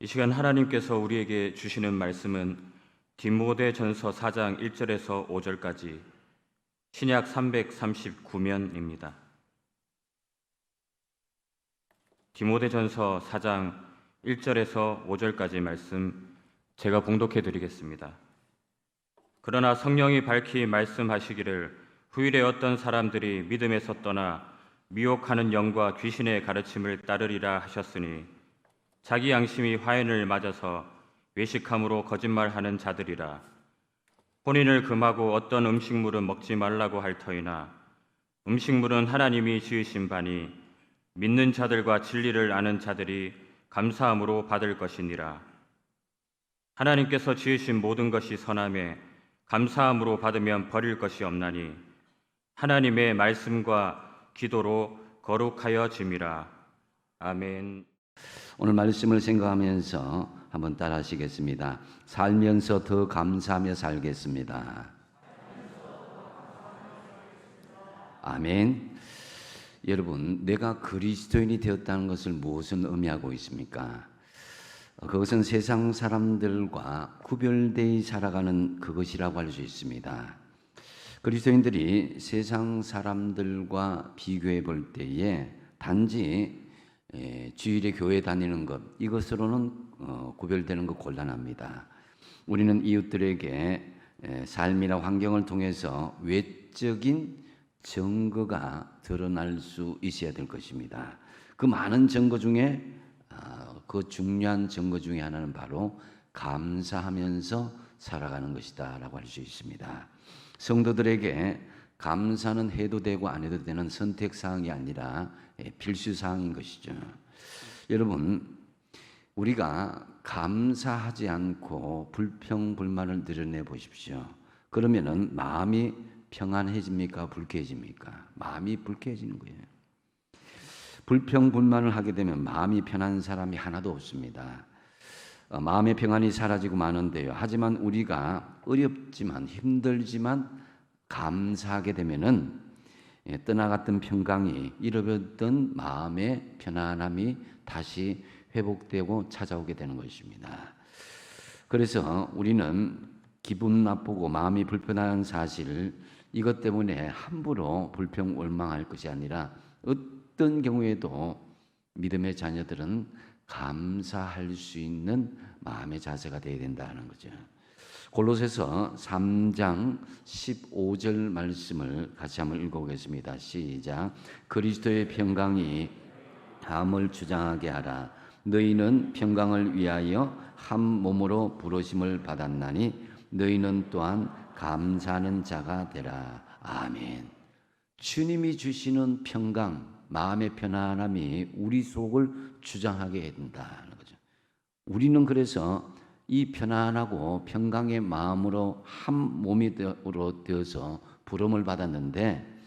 이 시간 하나님께서 우리에게 주시는 말씀은 디모데전서 4장 1절에서 5절까지 신약 339면입니다. 디모데전서 4장 1절에서 5절까지 말씀 제가 봉독해 드리겠습니다. 그러나 성령이 밝히 말씀하시기를 후일에 어떤 사람들이 믿음에서 떠나 미혹하는 영과 귀신의 가르침을 따르리라 하셨으니 자기 양심이 화인을 맞아서 외식함으로 거짓말하는 자들이라. 혼인을 금하고 어떤 음식물은 먹지 말라고 할 터이나 음식물은 하나님이 지으신 바니 믿는 자들과 진리를 아는 자들이 감사함으로 받을 것이니라. 하나님께서 지으신 모든 것이 선하매 감사함으로 받으면 버릴 것이 없나니 하나님의 말씀과 기도로 거룩하여 짐이라. 아멘. 오늘 말씀을 생각하면서 한번 따라 하시겠습니다. 살면서 더 감사하며 살겠습니다. 아멘. 여러분, 내가 그리스도인이 되었다는 것을 무엇은 의미하고 있습니까? 그것은 세상 사람들과 구별되어 살아가는 그것이라고 할 수 있습니다. 그리스도인들이 세상 사람들과 비교해 볼 때에 단지 주일에 교회 다니는 것, 이것으로는 구별되는 것 곤란합니다. 우리는 이웃들에게 삶이나 환경을 통해서 외적인 증거가 드러날 수 있어야 될 것입니다. 그 많은 증거 중에 그 중요한 증거 중에 하나는 바로 감사하면서 살아가는 것이다 라고 할 수 있습니다. 성도들에게 감사는 해도 되고 안 해도 되는 선택사항이 아니라 필수사항인 것이죠. 여러분, 우리가 감사하지 않고 불평불만을 드러내 보십시오. 그러면은 마음이 평안해집니까? 불쾌해집니까? 마음이 불쾌해지는 거예요. 불평불만을 하게 되면 마음이 편한 사람이 하나도 없습니다. 마음의 평안이 사라지고 마는데요. 하지만 우리가 어렵지만 힘들지만 감사하게 되면은 떠나갔던 평강이, 잃어버렸던 마음의 편안함이 다시 회복되고 찾아오게 되는 것입니다. 그래서 우리는 기분 나쁘고 마음이 불편한 사실, 이것 때문에 함부로 불평불만할 것이 아니라 어떤 경우에도 믿음의 자녀들은 감사할 수 있는 마음의 자세가 되어야 된다는 거죠. 골로새서 3장 15절 말씀을 같이 한번 읽어보겠습니다. 시작. 그리스도의 평강이 함을 주장하게 하라. 너희는 평강을 위하여 한 몸으로 부르심을 받았나니 너희는 또한 감사하는 자가 되라. 아멘. 주님이 주시는 평강, 마음의 편안함이 우리 속을 주장하게 된다는 거죠. 우리는 그래서 이 편안하고 평강의 마음으로 한 몸이 되어서 부름을 받았는데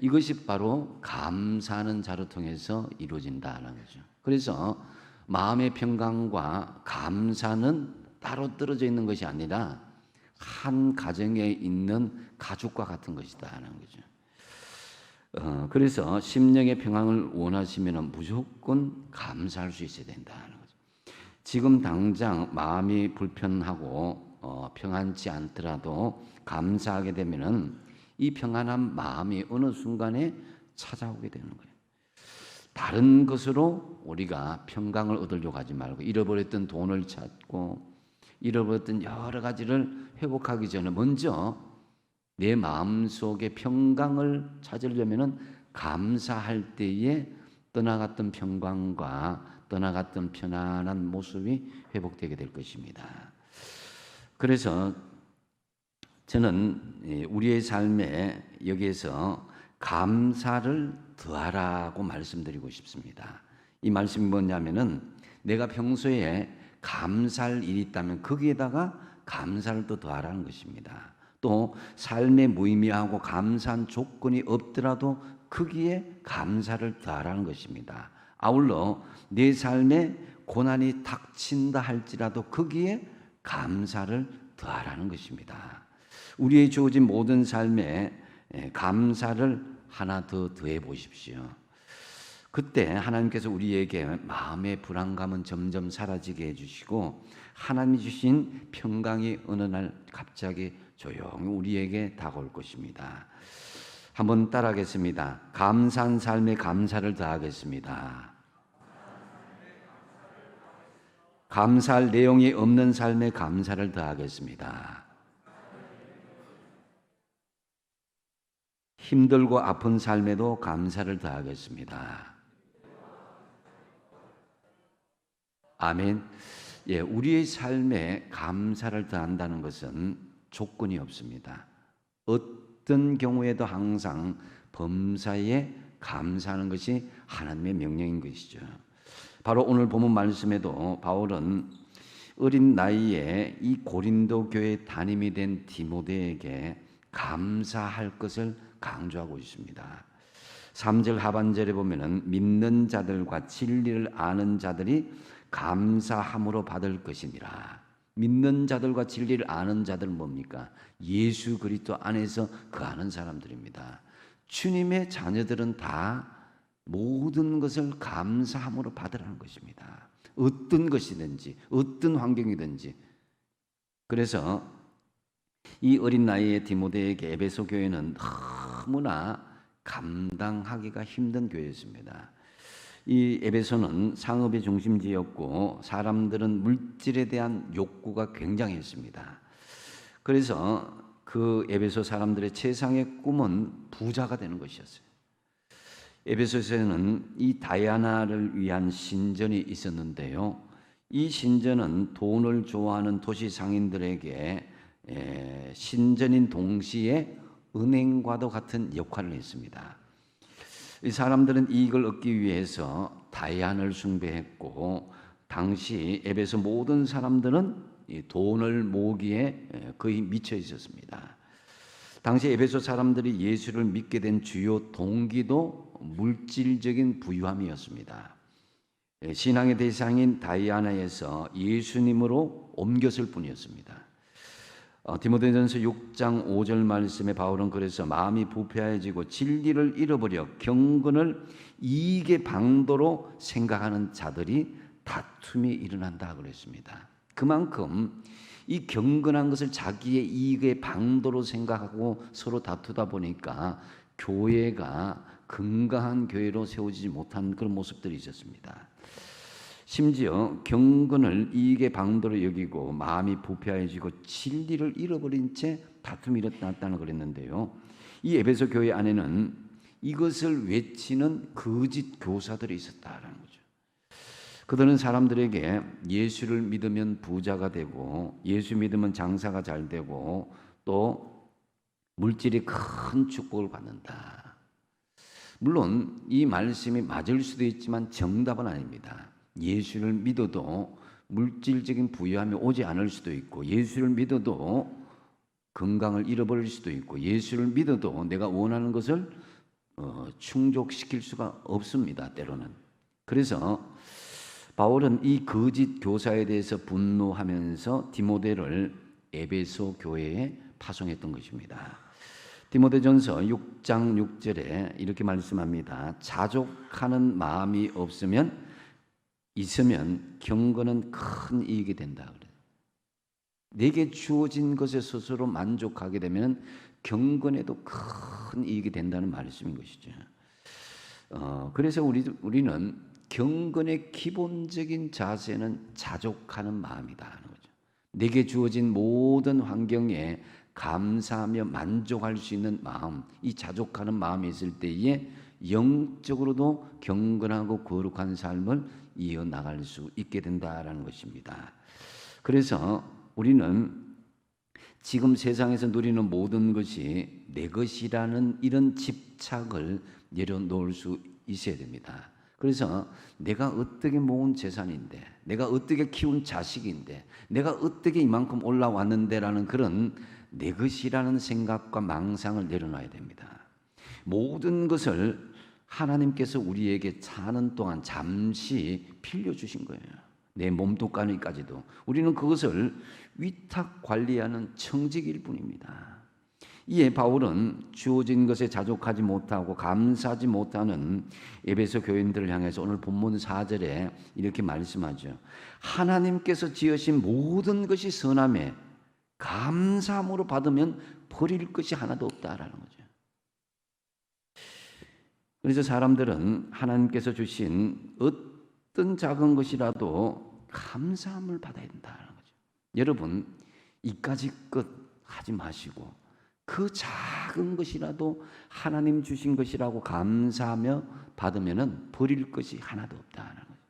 이것이 바로 감사하는 자로 통해서 이루어진다는 거죠. 그래서 마음의 평강과 감사는 따로 떨어져 있는 것이 아니라 한 가정에 있는 가족과 같은 것이다라는 거죠. 그래서 심령의 평안을 원하시면 무조건 감사할 수 있어야 된다는 거죠. 지금 당장 마음이 불편하고 평안치 않더라도 감사하게 되면은 이 평안한 마음이 어느 순간에 찾아오게 되는 거예요. 다른 것으로 우리가 평강을 얻으려고 하지 말고 잃어버렸던 돈을 찾고 잃어버렸던 여러 가지를 회복하기 전에 먼저 내 마음속에 평강을 찾으려면은 감사할 때에 떠나갔던 평강과 떠나갔던 편안한 모습이 회복되게 될 것입니다. 그래서 저는 우리의 삶에 여기에서 감사를 더하라고 말씀드리고 싶습니다. 이 말씀이 뭐냐면은 내가 평소에 감사할 일이 있다면 거기에다가 감사를 또 더하라는 것입니다. 또 삶에 무의미하고 감사한 조건이 없더라도 거기에 감사를 더하라는 것입니다. 아울러 내 삶에 고난이 닥친다 할지라도 거기에 감사를 더하라는 것입니다. 우리의 주어진 모든 삶에 감사를 하나 더 더해 보십시오. 그때 하나님께서 우리에게 마음의 불안감은 점점 사라지게 해주시고 하나님이 주신 평강이 어느 날 갑자기 조용히 우리에게 다가올 것입니다. 한번 따라하겠습니다. 감사한 삶에 감사를 더하겠습니다. 감사할 내용이 없는 삶에 감사를 더하겠습니다. 힘들고 아픈 삶에도 감사를 더하겠습니다. 아멘. 예, 우리의 삶에 감사를 더한다는 것은 조건이 없습니다. 어떤 경우에도 항상 범사에 감사하는 것이 하나님의 명령인 것이죠. 바로 오늘 본문 말씀에도 바울은 어린 나이에 이 고린도 교회 담임이 된 디모데에게 감사할 것을 강조하고 있습니다. 3절 하반절에 보면은 믿는 자들과 진리를 아는 자들이 감사함으로 받을 것이니라. 믿는 자들과 진리를 아는 자들은 뭡니까? 예수 그리스도 안에서 거하는 사람들입니다. 주님의 자녀들은 다 모든 것을 감사함으로 받으라는 것입니다. 어떤 것이든지 어떤 환경이든지. 그래서 이 어린 나이의 디모데에게 에베소 교회는 너무나 감당하기가 힘든 교회였습니다. 이 에베소는 상업의 중심지였고 사람들은 물질에 대한 욕구가 굉장했습니다. 그래서 그 에베소 사람들의 최상의 꿈은 부자가 되는 것이었어요. 에베소에서는 이 다이아나를 위한 신전이 있었는데요. 이 신전은 돈을 좋아하는 도시 상인들에게 신전인 동시에 은행과도 같은 역할을 했습니다. 이 사람들은 이익을 얻기 위해서 다이아나를 숭배했고 당시 에베소 모든 사람들은 이 돈을 모으기에 거의 미쳐 있었습니다. 당시 에베소 사람들이 예수를 믿게 된 주요 동기도 물질적인 부유함이었습니다. 신앙의 대상인 다이아나에서 예수님으로 옮겼을 뿐이었습니다. 디모데전서 6장 5절 말씀에 바울은 그래서 마음이 부패해지고 진리를 잃어버려 경건을 이익의 방도로 생각하는 자들이 다툼이 일어난다 그랬습니다. 그만큼 이 경건한 것을 자기의 이익의 방도로 생각하고 서로 다투다 보니까 교회가 건강한 교회로 세워지지 못한 그런 모습들이 있었습니다. 심지어 경건을 이익의 방도로 여기고 마음이 부패해지고 진리를 잃어버린 채 다툼이 일어났다는 그랬는데요. 이 에베소 교회 안에는 이것을 외치는 거짓 교사들이 있었다라는 거죠. 그들은 사람들에게 예수를 믿으면 부자가 되고 예수 믿으면 장사가 잘 되고 또 물질이 큰 축복을 받는다. 물론 이 말씀이 맞을 수도 있지만 정답은 아닙니다. 예수를 믿어도 물질적인 부유함이 오지 않을 수도 있고 예수를 믿어도 건강을 잃어버릴 수도 있고 예수를 믿어도 내가 원하는 것을 충족시킬 수가 없습니다. 때로는. 그래서 바울은 이 거짓 교사에 대해서 분노하면서 디모데를 에베소 교회에 파송했던 것입니다. 디모데전서 6장 6절에 이렇게 말씀합니다. 자족하는 마음이 있으면 경건은 큰 이익이 된다. 그래. 내게 주어진 것에 스스로 만족하게 되면 경건에도 큰 이익이 된다는 말씀인 것이죠. 그래서 우리는 경건의 기본적인 자세는 자족하는 마음이다 하는 거죠. 내게 주어진 모든 환경에 감사하며 만족할 수 있는 마음, 이 자족하는 마음이 있을 때에 영적으로도 경건하고 거룩한 삶을 이어나갈 수 있게 된다라는 것입니다. 그래서 우리는 지금 세상에서 누리는 모든 것이 내 것이라는 이런 집착을 내려놓을 수 있어야 됩니다. 그래서 내가 어떻게 모은 재산인데, 내가 어떻게 키운 자식인데, 내가 어떻게 이만큼 올라왔는데라는 그런 내 것이라는 생각과 망상을 내려놔야 됩니다. 모든 것을 하나님께서 우리에게 사는 동안 잠시 빌려주신 거예요. 내 몸뚱아리까지도. 우리는 그것을 위탁 관리하는 청직일 뿐입니다. 이에 바울은 주어진 것에 자족하지 못하고 감사하지 못하는 에베소 교인들을 향해서 오늘 본문 4절에 이렇게 말씀하죠. 하나님께서 지으신 모든 것이 선함에 감사함으로 받으면 버릴 것이 하나도 없다라는 거죠. 그래서 사람들은 하나님께서 주신 어떤 작은 것이라도 감사함을 받아야 된다는 거죠. 여러분, 이까지 것 하지 마시고 그 작은 것이라도 하나님 주신 것이라고 감사하며 받으면 버릴 것이 하나도 없다는 거죠.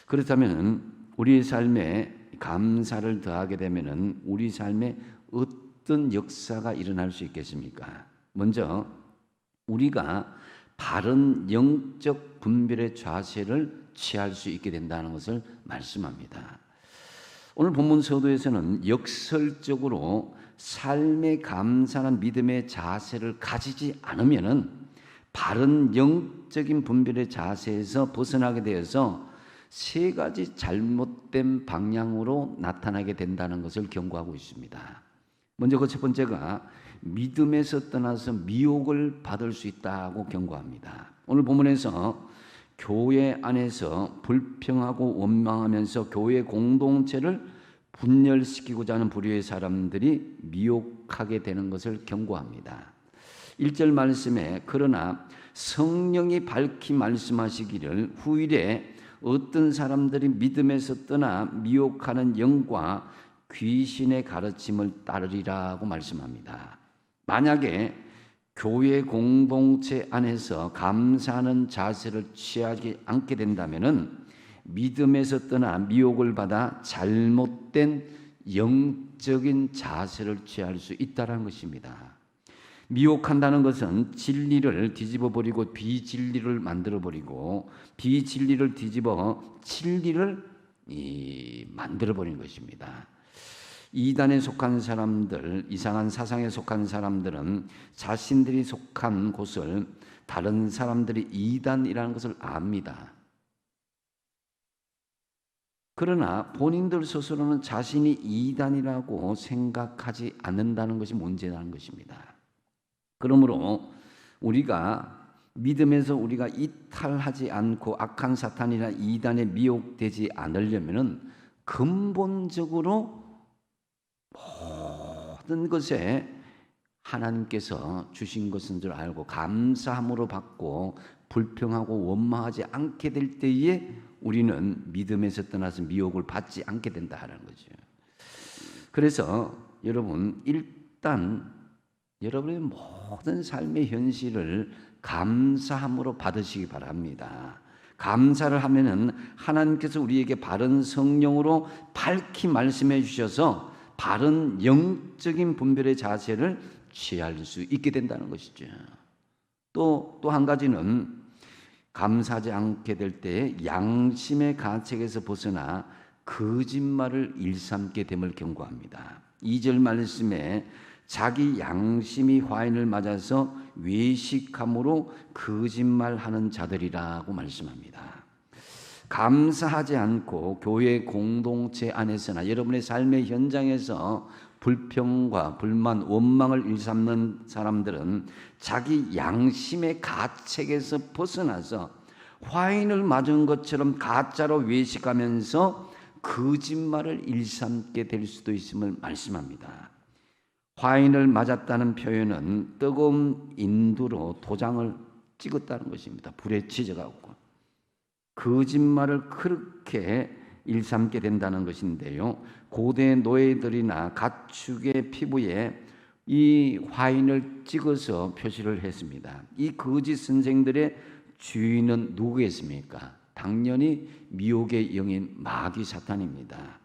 그렇다면 우리의 삶에 감사를 더하게 되면 우리 삶에 어떤 역사가 일어날 수 있겠습니까? 먼저 우리가 바른 영적 분별의 자세를 취할 수 있게 된다는 것을 말씀합니다. 오늘 본문 서두에서는 역설적으로 삶에 감사하는 믿음의 자세를 가지지 않으면 바른 영적인 분별의 자세에서 벗어나게 되어서 세 가지 잘못된 방향으로 나타나게 된다는 것을 경고하고 있습니다. 먼저 그 첫 번째가 믿음에서 떠나서 미혹을 받을 수 있다고 경고합니다. 오늘 본문에서 교회 안에서 불평하고 원망하면서 교회 공동체를 분열시키고자 하는 부류의 사람들이 미혹하게 되는 것을 경고합니다. 1절 말씀에 그러나 성령이 밝히 말씀하시기를 후일에 어떤 사람들이 믿음에서 떠나 미혹하는 영과 귀신의 가르침을 따르리라고 말씀합니다. 만약에 교회 공동체 안에서 감사하는 자세를 취하지 않게 된다면 믿음에서 떠나 미혹을 받아 잘못된 영적인 자세를 취할 수 있다는 것입니다. 미혹한다는 것은 진리를 뒤집어 버리고 비진리를 만들어 버리고 비진리를 뒤집어 진리를 만들어 버리는 것입니다. 이단에 속한 사람들, 이상한 사상에 속한 사람들은 자신들이 속한 곳을 다른 사람들이 이단이라는 것을 압니다. 그러나 본인들 스스로는 자신이 이단이라고 생각하지 않는다는 것이 문제라는 것입니다. 그러므로 우리가 믿음에서 우리가 이탈하지 않고 악한 사탄이나 이단에 미혹되지 않으려면 근본적으로 모든 것에 하나님께서 주신 것인 줄 알고 감사함으로 받고 불평하고 원망하지 않게 될 때에 우리는 믿음에서 떠나서 미혹을 받지 않게 된다는 거죠. 그래서 여러분 일단 여러분의 모든 삶의 현실을 감사함으로 받으시기 바랍니다. 감사를 하면은 하나님께서 우리에게 바른 성령으로 밝히 말씀해 주셔서 바른 영적인 분별의 자세를 취할 수 있게 된다는 것이죠. 또 한 가지는 감사하지 않게 될 때 양심의 가책에서 벗어나 거짓말을 일삼게 됨을 경고합니다. 2절 말씀에 자기 양심이 화인을 맞아서 외식함으로 거짓말하는 자들이라고 말씀합니다. 감사하지 않고 교회 공동체 안에서나 여러분의 삶의 현장에서 불평과 불만, 원망을 일삼는 사람들은 자기 양심의 가책에서 벗어나서 화인을 맞은 것처럼 가짜로 외식하면서 거짓말을 일삼게 될 수도 있음을 말씀합니다. 화인을 맞았다는 표현은 뜨거운 인두로 도장을 찍었다는 것입니다. 불에 지져가고 거짓말을 그렇게 일삼게 된다는 것인데요. 고대 노예들이나 가축의 피부에 이 화인을 찍어서 표시를 했습니다. 이 거짓 선생들의 주인은 누구겠습니까? 당연히 미혹의 영인 마귀 사탄입니다.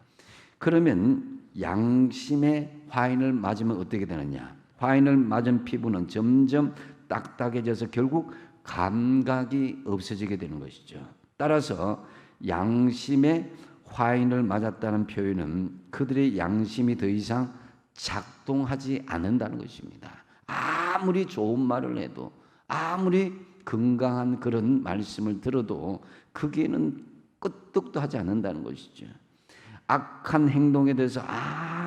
그러면 양심의 화인을 맞으면 어떻게 되느냐? 화인을 맞은 피부는 점점 딱딱해져서 결국 감각이 없어지게 되는 것이죠. 따라서 양심의 화인을 맞았다는 표현은 그들의 양심이 더 이상 작동하지 않는다는 것입니다. 아무리 좋은 말을 해도 아무리 건강한 그런 말씀을 들어도 그게는 끄떡도 하지 않는다는 것이죠. 악한 행동에 대해서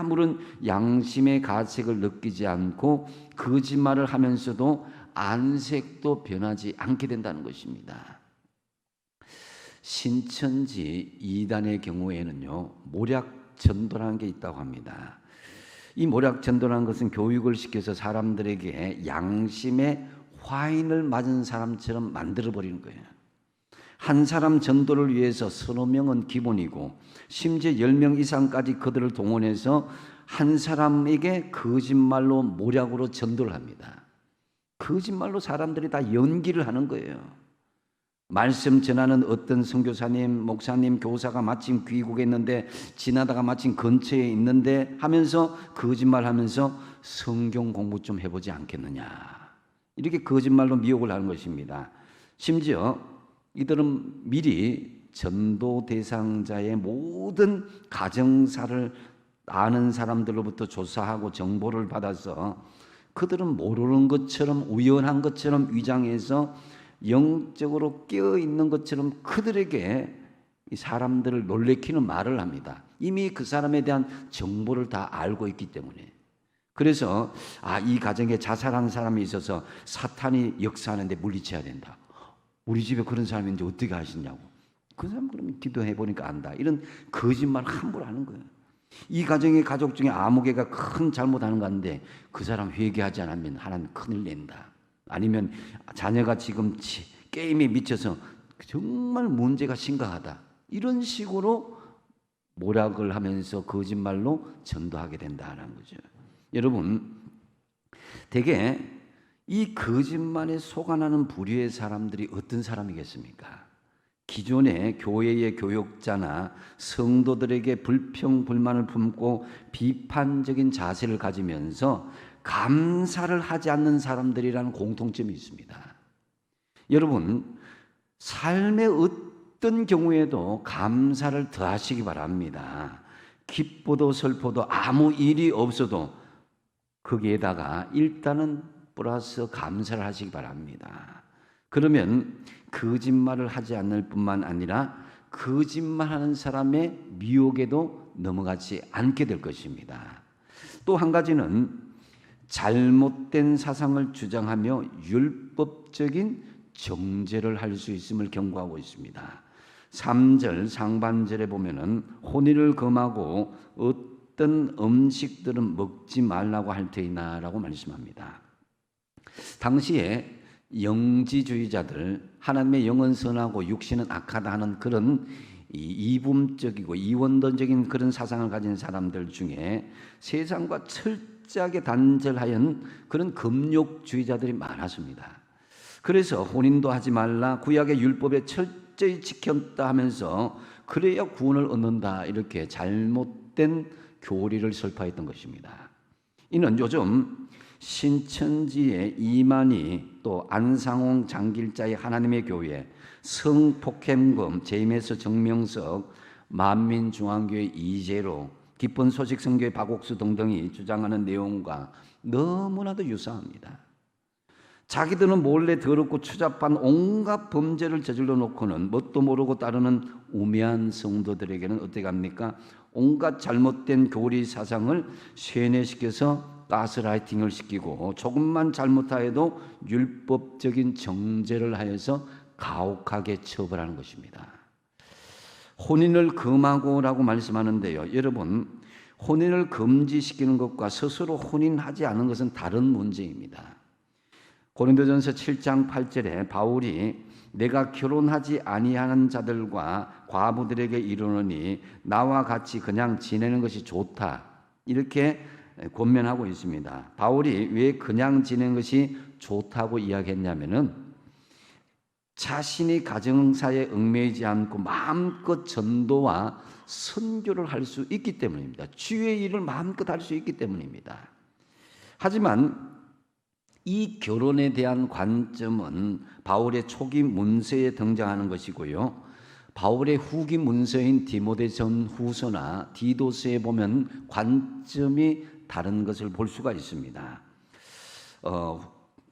아무런 양심의 가책을 느끼지 않고 거짓말을 하면서도 안색도 변하지 않게 된다는 것입니다. 신천지 이단의 경우에는요, 모략 전도라는 게 있다고 합니다. 이 모략 전도라는 것은 교육을 시켜서 사람들에게 양심의 화인을 맞은 사람처럼 만들어 버리는 거예요. 한 사람 전도를 위해서 서너 명은 기본이고 심지어 10명 이상까지 그들을 동원해서 한 사람에게 거짓말로 모략으로 전도를 합니다. 거짓말로 사람들이 다 연기를 하는 거예요. 말씀 전하는 어떤 선교사님, 목사님, 교사가 마침 귀국에 있는데 지나다가 마침 근처에 있는데 하면서 거짓말하면서 성경 공부 좀 해보지 않겠느냐, 이렇게 거짓말로 미혹을 하는 것입니다. 심지어 이들은 미리 전도 대상자의 모든 가정사를 아는 사람들로부터 조사하고 정보를 받아서 그들은 모르는 것처럼 우연한 것처럼 위장해서 영적으로 깨어있는 것처럼 그들에게 이 사람들을 놀래키는 말을 합니다. 이미 그 사람에 대한 정보를 다 알고 있기 때문에. 그래서 이 가정에 자살한 사람이 있어서 사탄이 역사하는데 물리쳐야 된다. 우리 집에 그런 사람이 있는데 어떻게 하시냐고. 그 사람 그러면 기도해 보니까 안다. 이런 거짓말을 함부로 하는 거예요. 이 가정의 가족 중에 아무 개가 큰 잘못하는 거 같은데 그 사람 회개하지 않으면 하나님 큰일 낸다. 아니면 자녀가 지금 게임에 미쳐서 정말 문제가 심각하다. 이런 식으로 모략을 하면서 거짓말로 전도하게 된다는 거죠. 여러분, 대개 이 거짓말에 속아나는 부류의 사람들이 어떤 사람이겠습니까? 기존의 교회의 교역자나 성도들에게 불평, 불만을 품고 비판적인 자세를 가지면서 감사를 하지 않는 사람들이라는 공통점이 있습니다. 여러분, 삶의 어떤 경우에도 감사를 더하시기 바랍니다. 기뻐도 슬퍼도 아무 일이 없어도 거기에다가 일단은 플러스 감사를 하시기 바랍니다. 그러면 거짓말을 하지 않을 뿐만 아니라 거짓말하는 사람의 미혹에도 넘어가지 않게 될 것입니다. 또 한 가지는 잘못된 사상을 주장하며 율법적인 정죄를 할 수 있음을 경고하고 있습니다. 3절 상반절에 보면은 혼인을 금하고 어떤 음식들은 먹지 말라고 할 테이나 라고 말씀합니다. 당시에 영지주의자들, 하나님의 영은 선하고 육신은 악하다 하는 그런 이분적이고 이원론적인 그런 사상을 가진 사람들 중에 세상과 철저하게 단절하여 그런 금욕주의자들이 많았습니다. 그래서 혼인도 하지 말라, 구약의 율법에 철저히 지켰다 하면서 그래야 구원을 얻는다, 이렇게 잘못된 교리를 설파했던 것입니다. 이는 요즘 신천지의 이만희, 또 안상홍 장길자의 하나님의 교회, 성폭행범 제임스 정명석, 만민중앙교회 이재로, 기쁜 소식 선교회 박옥수 등등이 주장하는 내용과 너무나도 유사합니다. 자기들은 몰래 더럽고 추잡한 온갖 범죄를 저질러 놓고는 뭣도 모르고 따르는 우매한 성도들에게는 어떻게 합니까? 온갖 잘못된 교리 사상을 세뇌시켜서 가스라이팅을 시키고 조금만 잘못하여도 율법적인 정죄를 하여서 가혹하게 처벌하는 것입니다. 혼인을 금하고라고 말씀하는데요, 여러분, 혼인을 금지시키는 것과 스스로 혼인하지 않은 것은 다른 문제입니다. 고린도전서 7장 8절에 바울이 내가 결혼하지 아니하는 자들과 과부들에게 이르노니 나와 같이 그냥 지내는 것이 좋다, 이렇게 권면하고 있습니다. 바울이 왜 그냥 지내는 것이 좋다고 이야기했냐면은 자신이 가정사에 얽매이지 않고 마음껏 전도와 선교를 할 수 있기 때문입니다. 주의 일을 마음껏 할 수 있기 때문입니다. 하지만 이 결혼에 대한 관점은 바울의 초기 문서에 등장하는 것이고요, 바울의 후기 문서인 디모데전 후서나 디도서에 보면 관점이 다른 것을 볼 수가 있습니다.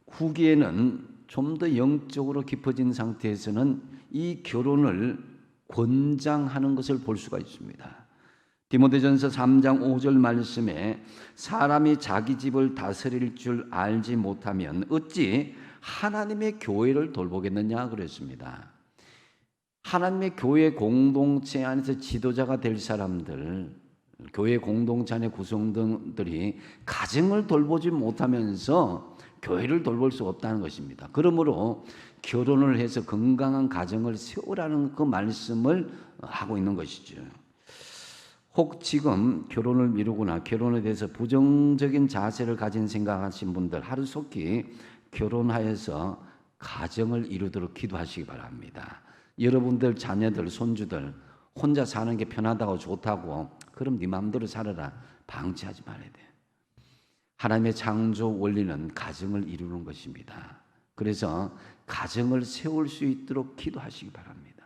후기에는 좀 더 영적으로 깊어진 상태에서는 이 결혼을 권장하는 것을 볼 수가 있습니다. 디모데전서 3장 5절 말씀에 사람이 자기 집을 다스릴 줄 알지 못하면 어찌 하나님의 교회를 돌보겠느냐 그랬습니다. 하나님의 교회 공동체 안에서 지도자가 될 사람들, 교회 공동체 안의 구성원들이 가정을 돌보지 못하면서 교회를 돌볼 수 없다는 것입니다. 그러므로 결혼을 해서 건강한 가정을 세우라는 그 말씀을 하고 있는 것이죠. 혹 지금 결혼을 미루거나 결혼에 대해서 부정적인 자세를 가진 생각하신 분들 하루속히 결혼하여서 가정을 이루도록 기도하시기 바랍니다. 여러분들 자녀들 손주들 혼자 사는 게 편하다고 좋다고 그럼 네 마음대로 살아라 방치하지 말아야 돼요. 하나님의 창조 원리는 가정을 이루는 것입니다. 그래서 가정을 세울 수 있도록 기도하시기 바랍니다.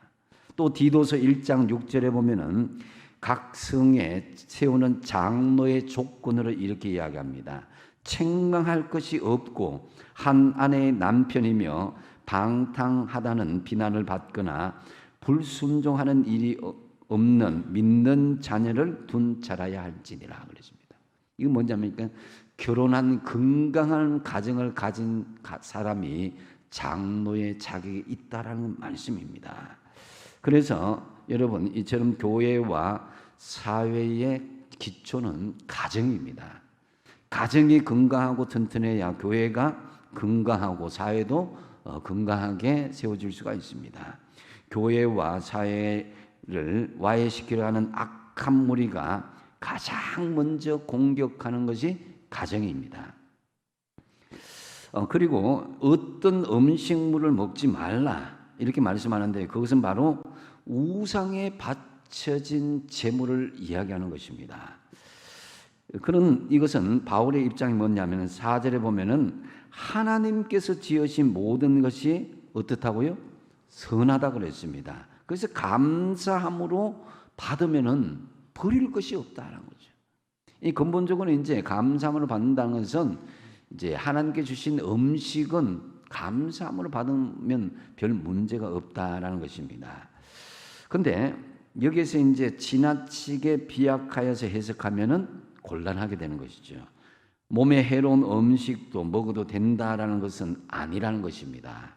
또 디도서 1장 6절에 보면은 각 성에 세우는 장로의 조건으로 이렇게 이야기합니다. 책망할 것이 없고 한 아내의 남편이며 방탕하다는 비난을 받거나 불순종하는 일이 없는 믿는 자녀를 둔 자라야 할지니라 그랬습니다. 이거 뭐냐면 결혼한 건강한 가정을 가진 사람이 장로의 자격이 있다라는 말씀입니다. 그래서 여러분 이처럼 교회와 사회의 기초는 가정입니다. 가정이 건강하고 튼튼해야 교회가 건강하고 사회도 건강하게 세워질 수가 있습니다. 교회와 사회를 와해시키려 하는 악한 무리가 가장 먼저 공격하는 것이 가정입니다. 그리고 어떤 음식물을 먹지 말라 이렇게 말씀하는데 그것은 바로 우상에 바쳐진 재물을 이야기하는 것입니다. 이것은 바울의 입장이 뭐냐면 4절에 보면은 하나님께서 지으신 모든 것이 어떻다고요? 선하다 그랬습니다. 그래서 감사함으로 받으면은 버릴 것이 없다라는 거죠. 이 근본적으로 이제 감사함으로 받는다는 것은 이제 하나님께 주신 음식은 감사함으로 받으면 별 문제가 없다라는 것입니다. 근데 여기에서 이제 지나치게 비약하여서 해석하면은 곤란하게 되는 것이죠. 몸에 해로운 음식도 먹어도 된다라는 것은 아니라는 것입니다.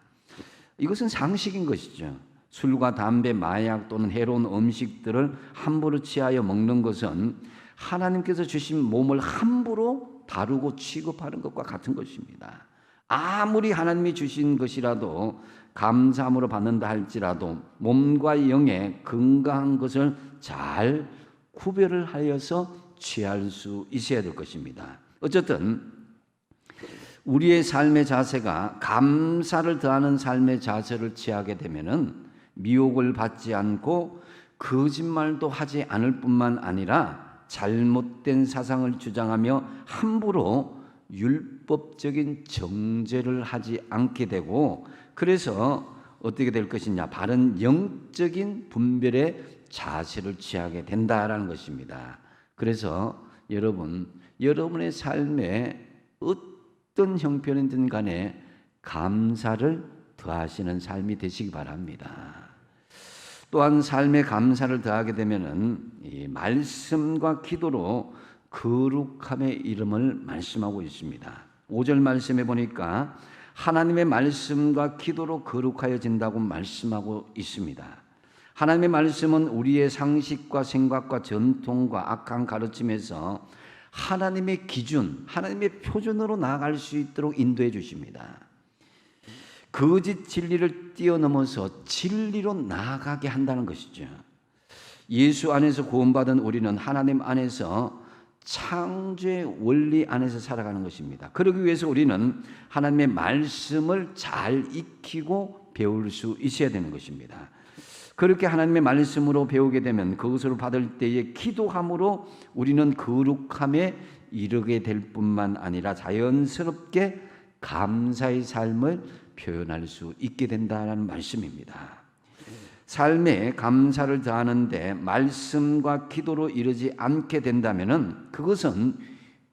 이것은 상식인 것이죠. 술과 담배, 마약 또는 해로운 음식들을 함부로 취하여 먹는 것은 하나님께서 주신 몸을 함부로 다루고 취급하는 것과 같은 것입니다. 아무리 하나님이 주신 것이라도 감사함으로 받는다 할지라도 몸과 영의 건강한 것을 잘 구별을 하여서 취할 수 있어야 될 것입니다. 어쨌든 우리의 삶의 자세가 감사를 더하는 삶의 자세를 취하게 되면은 미혹을 받지 않고 거짓말도 하지 않을 뿐만 아니라 잘못된 사상을 주장하며 함부로 율법적인 정죄를 하지 않게 되고 그래서 어떻게 될 것이냐 바른 영적인 분별의 자세를 취하게 된다라는 것입니다. 그래서 여러분의 삶에 어떤 형편이든 간에 감사를 더하시는 삶이 되시기 바랍니다. 또한 삶에 감사를 더하게 되면은 이 말씀과 기도로 거룩함의 이름을 말씀하고 있습니다. 5절 말씀에 보니까 하나님의 말씀과 기도로 거룩하여진다고 말씀하고 있습니다. 하나님의 말씀은 우리의 상식과 생각과 전통과 악한 가르침에서 하나님의 기준, 하나님의 표준으로 나아갈 수 있도록 인도해 주십니다. 거짓 진리를 뛰어넘어서 진리로 나아가게 한다는 것이죠. 예수 안에서 구원받은 우리는 하나님 안에서 창조의 원리 안에서 살아가는 것입니다. 그러기 위해서 우리는 하나님의 말씀을 잘 익히고 배울 수 있어야 되는 것입니다. 그렇게 하나님의 말씀으로 배우게 되면 그것을 받을 때에 기도함으로 우리는 거룩함에 이르게 될 뿐만 아니라 자연스럽게 감사의 삶을 표현할 수 있게 된다는 말씀입니다. 삶에 감사를 더하는데 말씀과 기도로 이르지 않게 된다면 그것은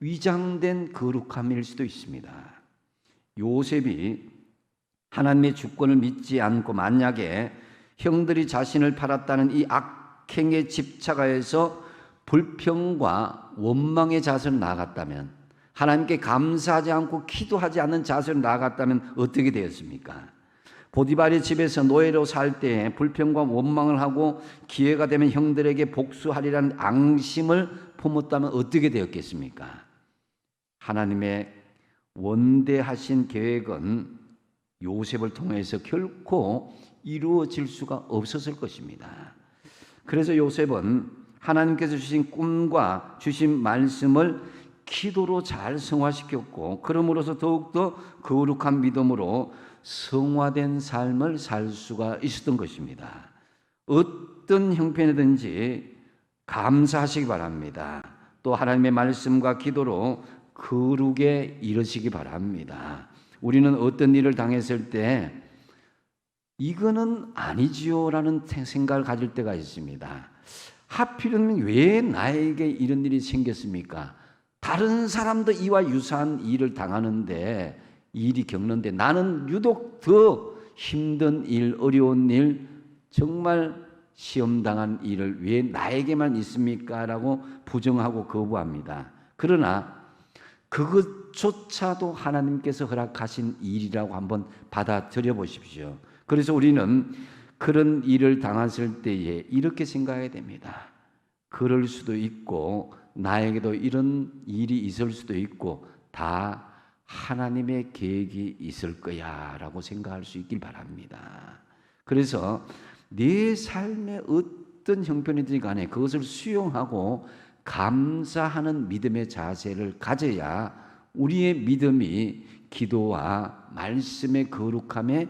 위장된 거룩함일 수도 있습니다. 요셉이 하나님의 주권을 믿지 않고 만약에 형들이 자신을 팔았다는 이 악행에 집착하여서 불평과 원망의 자세로 나아갔다면, 하나님께 감사하지 않고 기도하지 않는 자세로 나아갔다면 어떻게 되었습니까? 보디발의 집에서 노예로 살 때에 불평과 원망을 하고 기회가 되면 형들에게 복수하리라는 앙심을 품었다면 어떻게 되었겠습니까? 하나님의 원대하신 계획은 요셉을 통해서 결코 이루어질 수가 없었을 것입니다. 그래서 요셉은 하나님께서 주신 꿈과 주신 말씀을 기도로 잘 성화시켰고, 그러므로서 더욱더 거룩한 믿음으로 성화된 삶을 살 수가 있었던 것입니다. 어떤 형편이든지 감사하시기 바랍니다. 또 하나님의 말씀과 기도로 거룩에 이르시기 바랍니다. 우리는 어떤 일을 당했을 때 이거는 아니지요 라는 생각을 가질 때가 있습니다. 하필이면 왜 나에게 이런 일이 생겼습니까? 다른 사람도 이와 유사한 일을 당하는데, 일이 겪는데 나는 유독 더 힘든 일, 어려운 일, 정말 시험당한 일을 왜 나에게만 있습니까? 라고 부정하고 거부합니다. 그러나 그것조차도 하나님께서 허락하신 일이라고 한번 받아들여 보십시오. 그래서 우리는 그런 일을 당했을 때에 이렇게 생각해야 됩니다. 그럴 수도 있고 나에게도 이런 일이 있을 수도 있고 다 하나님의 계획이 있을 거야 라고 생각할 수 있길 바랍니다. 그래서 내 삶의 어떤 형편이든 간에 그것을 수용하고 감사하는 믿음의 자세를 가져야 우리의 믿음이 기도와 말씀의 거룩함에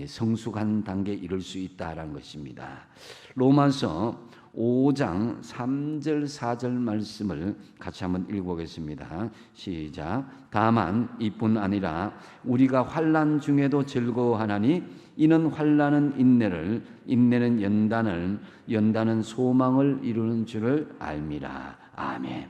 성숙한 단계에 이를 수 있다라는 것입니다. 로마서 5장 3절 4절 말씀을 같이 한번 읽어보겠습니다. 시작. 다만 이뿐 아니라 우리가 환난 중에도 즐거워하나니 이는 환난은 인내를, 인내는 연단을, 연단은 소망을 이루는 줄을 알미라. 아멘.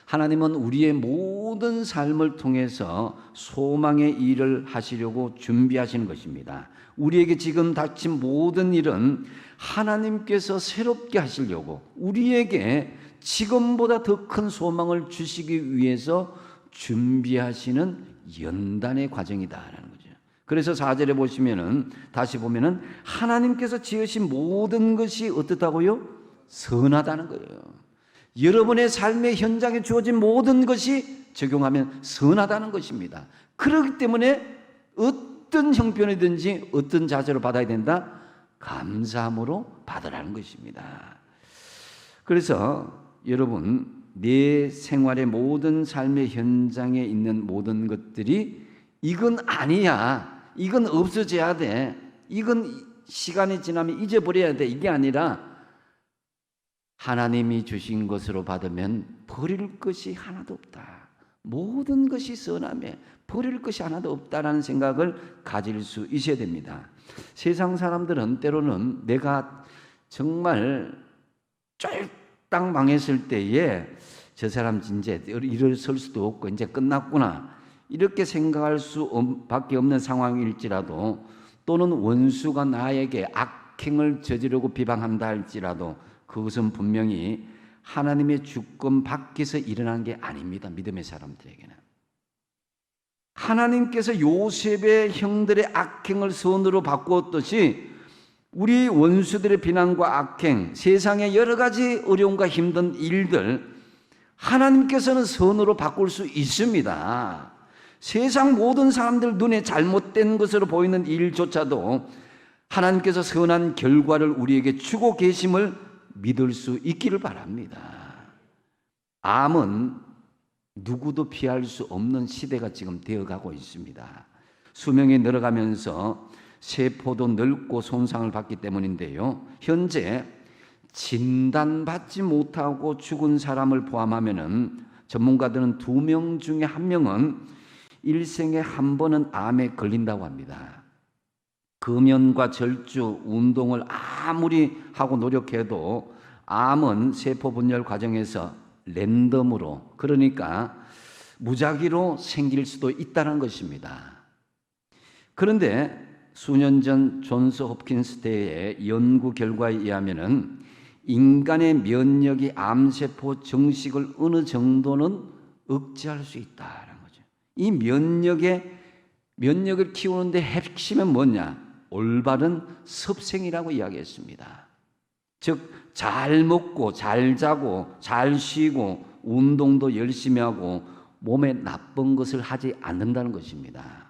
하나님은 우리의 모든 삶을 통해서 소망의 일을 하시려고 준비하시는 것입니다. 우리에게 지금 닥친 모든 일은 하나님께서 새롭게 하시려고 우리에게 지금보다 더 큰 소망을 주시기 위해서 준비하시는 연단의 과정이다라는 거죠. 그래서 4절에 보시면은 다시 보면은 하나님께서 지으신 모든 것이 어떻다고요? 선하다는 거예요. 여러분의 삶의 현장에 주어진 모든 것이 적용하면 선하다는 것입니다. 그렇기 때문에 어떤 형편이든지 어떤 자세로 받아야 된다? 감사함으로 받으라는 것입니다. 그래서 여러분, 내 생활의 모든 삶의 현장에 있는 모든 것들이 이건 아니야, 이건 없어져야 돼, 이건 시간이 지나면 잊어버려야 돼, 이게 아니라 하나님이 주신 것으로 받으면 버릴 것이 하나도 없다. 모든 것이 선함에 버릴 것이 하나도 없다라는 생각을 가질 수 있어야 됩니다. 세상 사람들은 때로는 내가 정말 쫄딱 망했을 때에 저 사람 이제 일어설 수도 없고 이제 끝났구나 이렇게 생각할 수밖에 없는 상황일지라도, 또는 원수가 나에게 악행을 저지르고 비방한다 할지라도 그것은 분명히 하나님의 주권 밖에서 일어난 게 아닙니다. 믿음의 사람들에게는 하나님께서 요셉의 형들의 악행을 선으로 바꾸었듯이 우리 원수들의 비난과 악행, 세상의 여러 가지 어려움과 힘든 일들 하나님께서는 선으로 바꿀 수 있습니다. 세상 모든 사람들 눈에 잘못된 것으로 보이는 일조차도 하나님께서 선한 결과를 우리에게 주고 계심을 믿을 수 있기를 바랍니다. 암은 누구도 피할 수 없는 시대가 지금 되어가고 있습니다. 수명이 늘어가면서 세포도 늙고 손상을 받기 때문인데요. 현재 진단받지 못하고 죽은 사람을 포함하면은 전문가들은 2명 중에 1명은 일생에 한 번은 암에 걸린다고 합니다. 금연과 절주, 운동을 아무리 하고 노력해도 암은 세포 분열 과정에서 랜덤으로, 그러니까 무작위로 생길 수도 있다는 것입니다. 그런데 수년 전 존스 홉킨스 대의 연구 결과에 의하면은 인간의 면역이 암세포 정식을 어느 정도는 억제할 수 있다라는 거죠. 이 면역을 키우는데 핵심은 뭐냐? 올바른 섭생이라고 이야기했습니다. 즉, 잘 먹고 잘 자고 잘 쉬고 운동도 열심히 하고 몸에 나쁜 것을 하지 않는다는 것입니다.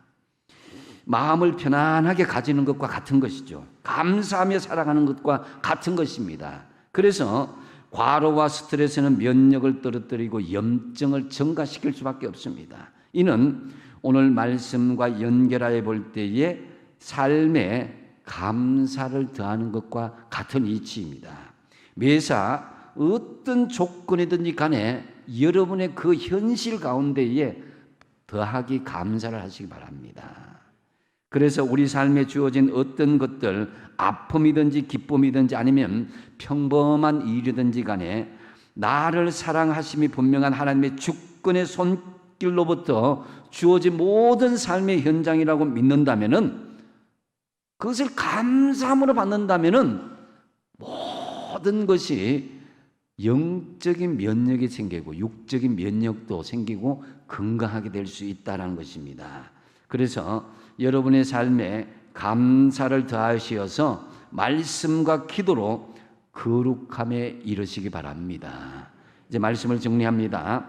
마음을 편안하게 가지는 것과 같은 것이죠. 감사하며 살아가는 것과 같은 것입니다. 그래서 과로와 스트레스는 면역을 떨어뜨리고 염증을 증가시킬 수밖에 없습니다. 이는 오늘 말씀과 연결하여 볼 때에 삶에 감사를 더하는 것과 같은 이치입니다. 매사 어떤 조건이든지 간에 여러분의 그 현실 가운데에 더하기 감사를 하시기 바랍니다. 그래서 우리 삶에 주어진 어떤 것들, 아픔이든지 기쁨이든지 아니면 평범한 일이든지 간에 나를 사랑하심이 분명한 하나님의 주권의 손길로부터 주어진 모든 삶의 현장이라고 믿는다면은, 그것을 감사함으로 받는다면은 모든 것이 영적인 면역이 생기고 육적인 면역도 생기고 건강하게 될 수 있다는 것입니다. 그래서 여러분의 삶에 감사를 더하시어서 말씀과 기도로 거룩함에 이르시기 바랍니다. 이제 말씀을 정리합니다.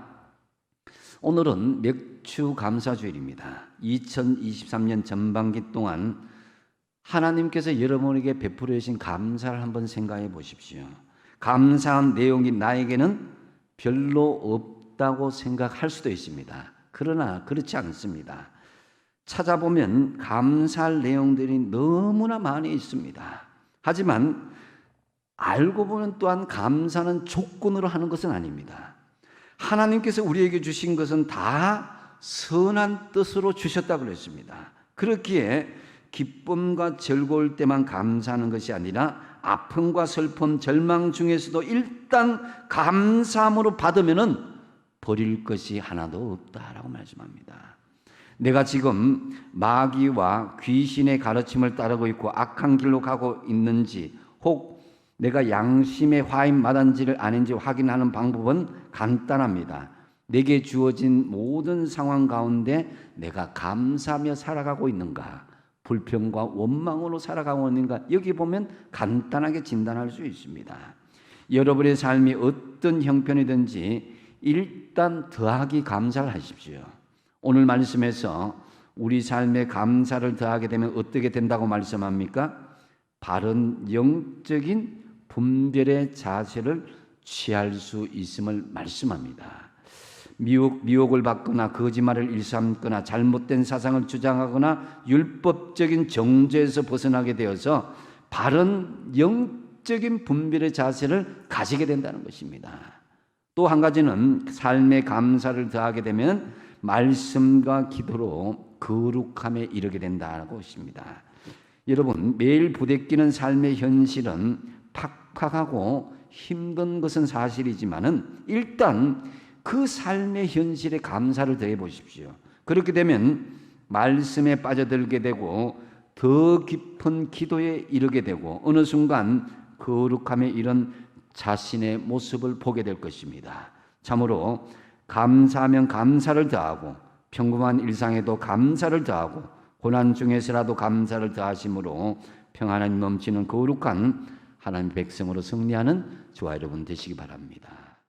오늘은 맥주 감사주일입니다. 2023년 전반기 동안 하나님께서 여러분에게 베풀어 주신 감사를 한번 생각해 보십시오. 감사한 내용이 나에게는 별로 없다고 생각할 수도 있습니다. 그러나 그렇지 않습니다. 찾아보면 감사할 내용들이 너무나 많이 있습니다. 하지만 알고 보면 또한 감사는 조건으로 하는 것은 아닙니다. 하나님께서 우리에게 주신 것은 다 선한 뜻으로 주셨다고 그랬습니다. 그렇기에 기쁨과 즐거울 때만 감사하는 것이 아니라 아픔과 슬픔, 절망 중에서도 일단 감사함으로 받으면은 버릴 것이 하나도 없다라고 말씀합니다. 내가 지금 마귀와 귀신의 가르침을 따르고 있고 악한 길로 가고 있는지, 혹 내가 양심의 화인 마단지를 아닌지 확인하는 방법은 간단합니다. 내게 주어진 모든 상황 가운데 내가 감사하며 살아가고 있는가, 불평과 원망으로 살아가고 있는가, 여기 보면 간단하게 진단할 수 있습니다. 여러분의 삶이 어떤 형편이든지 일단 더하기 감사를 하십시오. 오늘 말씀에서 우리 삶에 감사를 더하게 되면 어떻게 된다고 말씀합니까? 바른 영적인 분별의 자세를 취할 수 있음을 말씀합니다. 미혹을 받거나 거짓말을 일삼거나 잘못된 사상을 주장하거나 율법적인 정죄에서 벗어나게 되어서 바른 영적인 분별의 자세를 가지게 된다는 것입니다. 또 한 가지는 삶에 감사를 더하게 되면 말씀과 기도로 거룩함에 이르게 된다고 했습니다. 여러분, 매일 부대끼는 삶의 현실은 팍팍하고 힘든 것은 사실이지만은 일단 그 삶의 현실에 감사를 더해 보십시오. 그렇게 되면 말씀에 빠져들게 되고 더 깊은 기도에 이르게 되고 어느 순간 거룩함에 이른 자신의 모습을 보게 될 것입니다. 참으로 감사하면 감사를 더하고 평범한 일상에도 감사를 더하고 고난 중에서라도 감사를 더하심으로 평안함이 넘치는 거룩한 하나님의 백성으로 승리하는 저와 여러분 되시기 바랍니다.